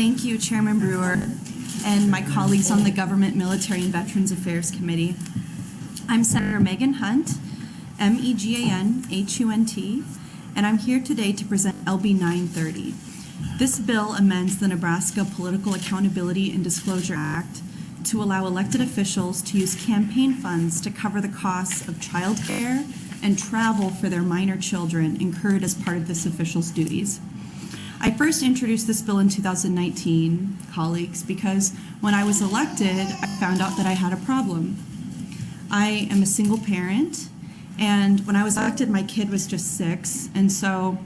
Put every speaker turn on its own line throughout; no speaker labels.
Thank you, Chairman Brewer, and my colleagues on the Government, Military, and Veterans Affairs Committee. I'm Senator Megan Hunt, MEGANHUNT, and I'm here today to present LB930. This bill amends the Nebraska Political Accountability and Disclosure Act to allow elected officials to use campaign funds to cover the costs of childcare and travel for their minor children incurred as part of this official's duties. I first introduced this bill in 2019, colleagues, because when I was elected, I found out that I had a problem. I am a single parent, and when I was elected, my kid was just 6, and so,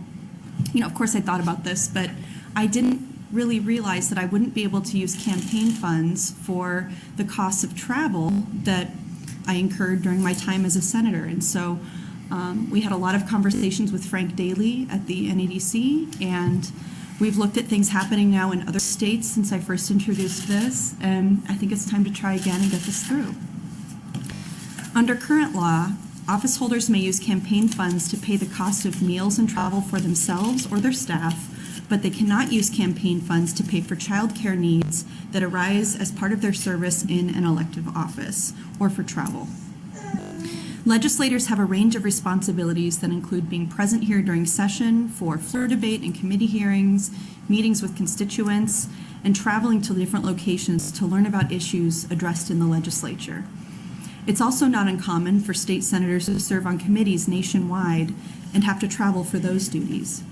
of course I thought about this, but I didn't really realize that I wouldn't be able to use campaign funds for the costs of travel that I incurred during my time as a senator. And so we had a lot of conversations with Frank Daly at the NEDC, and we've looked at things happening now in other states since I first introduced this, and I think it's time to try again and get this through. Under current law, office holders may use campaign funds to pay the cost of meals and travel for themselves or their staff, but they cannot use campaign funds to pay for child care needs that arise as part of their service in an elective office or for travel. Legislators have a range of responsibilities that include being present here during session for floor debate and committee hearings, meetings with constituents, and traveling to different locations to learn about issues addressed in the legislature. It's also not uncommon for state senators to serve on committees nationwide and have to travel for those duties.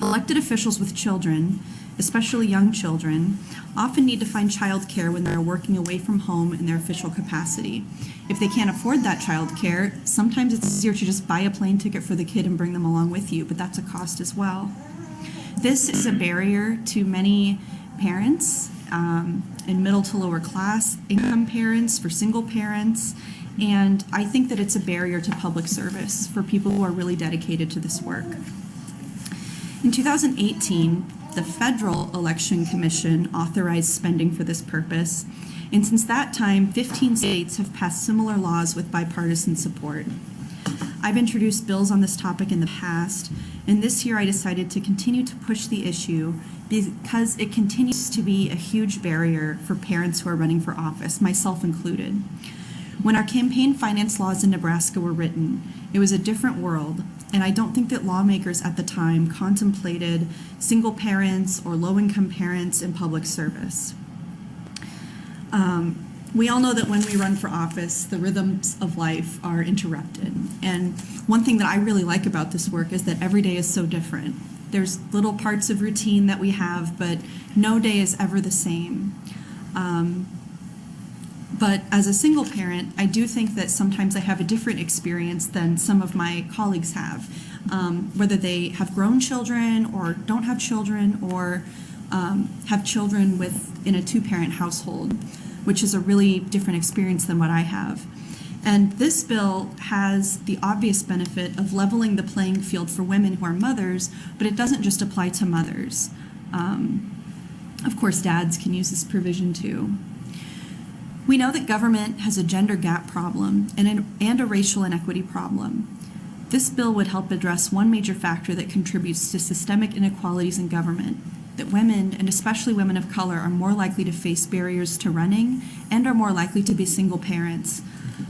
Elected officials with children, especially young children, often need to find child care when they're working away from home in their official capacity. If they can't afford that child care, sometimes it's easier to just buy a plane ticket for the kid and bring them along with you, but that's a cost as well. This is a barrier to many parents in middle to lower class income parents, for single parents, and I think that it's a barrier to public service for people who are really dedicated to this work. In 2018, the Federal Election Commission authorized spending for this purpose, and since that time, 15 states have passed similar laws with bipartisan support. I've introduced bills on this topic in the past, and this year I decided to continue to push the issue because it continues to be a huge barrier for parents who are running for office, myself included. When our campaign finance laws in Nebraska were written, it was a different world, and I don't think that lawmakers at the time contemplated single parents or low-income parents in public service. We all know that when we run for office, the rhythms of life are interrupted. And one thing that I really like about this work is that every day is so different. There's little parts of routine that we have, but no day is ever the same. But as a single parent, I do think that sometimes I have a different experience than some of my colleagues have, whether they have grown children or don't have children or have children in a two-parent household, which is a really different experience than what I have. And this bill has the obvious benefit of leveling the playing field for women who are mothers, but it doesn't just apply to mothers. Of course, dads can use this provision too. We know that government has a gender gap problem and a racial inequity problem. This bill would help address one major factor that contributes to systemic inequalities in government, that women, and especially women of color, are more likely to face barriers to running and are more likely to be single parents.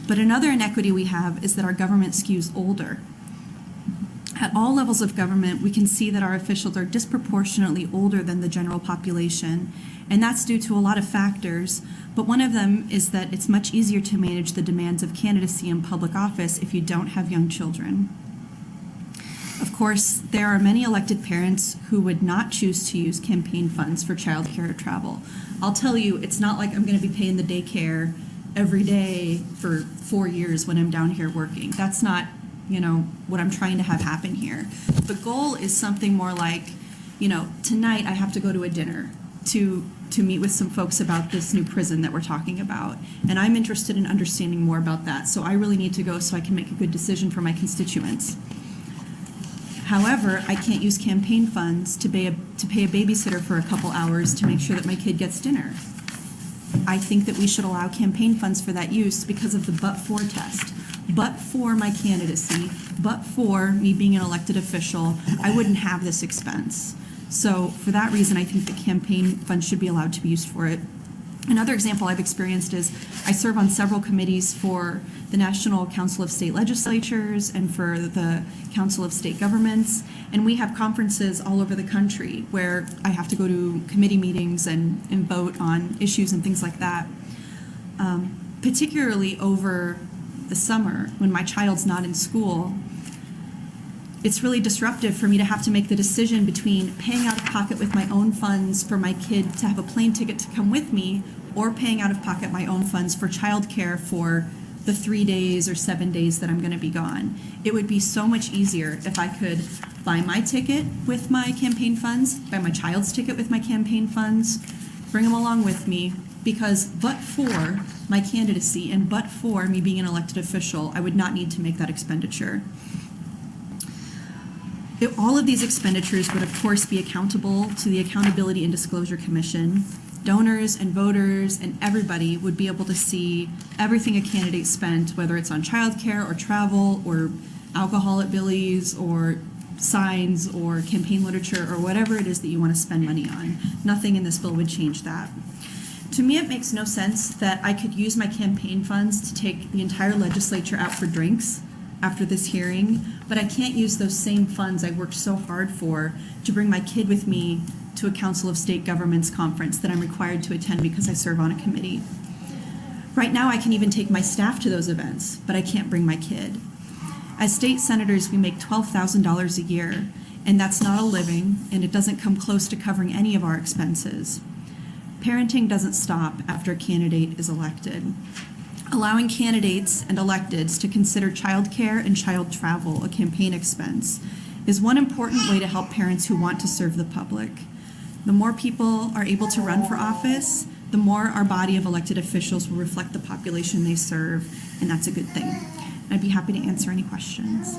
But another inequity we have is that our government skews older. At all levels of government, we can see that our officials are disproportionately older than the general population, and that's due to a lot of factors, but one of them is that it's much easier to manage the demands of candidacy in public office if you don't have young children. Of course, there are many elected parents who would not choose to use campaign funds for childcare or travel. I'll tell you, it's not like I'm going to be paying the daycare every day for 4 years when I'm down here working. That's not, what I'm trying to have happen here. The goal is something more like, tonight I have to go to a dinner to meet with some folks about this new prison that we're talking about. And I'm interested in understanding more about that. So I really need to go so I can make a good decision for my constituents. However, I can't use campaign funds to pay a babysitter for a couple hours to make sure that my kid gets dinner. I think that we should allow campaign funds for that use because of the but-for test. But for my candidacy, but for me being an elected official, I wouldn't have this expense. So for that reason, I think the campaign fund should be allowed to be used for it. Another example I've experienced is I serve on several committees for the National Council of State Legislatures and for the Council of State Governments, and we have conferences all over the country where I have to go to committee meetings and vote on issues and things like that. Particularly over the summer when my child's not in school, it's really disruptive for me to have to make the decision between paying out of pocket with my own funds for my kid to have a plane ticket to come with me, or paying out of pocket my own funds for childcare for the 3 days or 7 days that I'm going to be gone. It would be so much easier if I could buy my ticket with my campaign funds, buy my child's ticket with my campaign funds, bring them along with me, because but for my candidacy and but for me being an elected official, I would not need to make that expenditure. All of these expenditures would, of course, be accountable to the Accountability and Disclosure Commission. Donors and voters and everybody would be able to see everything a candidate spent, whether it's on childcare or travel or alcohol at Billy's or signs or campaign literature or whatever it is that you want to spend money on. Nothing in this bill would change that. To me, it makes no sense that I could use my campaign funds to take the entire legislature out for drinks after this hearing, but I can't use those same funds I worked so hard for to bring my kid with me to a Council of State Governments conference that I'm required to attend because I serve on a committee. Right now, I can even take my staff to those events, but I can't bring my kid. As state senators, we make $12,000 a year, and that's not a living, and it doesn't come close to covering any of our expenses. Parenting doesn't stop after a candidate is elected. Allowing candidates and electeds to consider childcare and child travel a campaign expense is one important way to help parents who want to serve the public. The more people are able to run for office, the more our body of elected officials will reflect the population they serve, and that's a good thing. I'd be happy to answer any questions.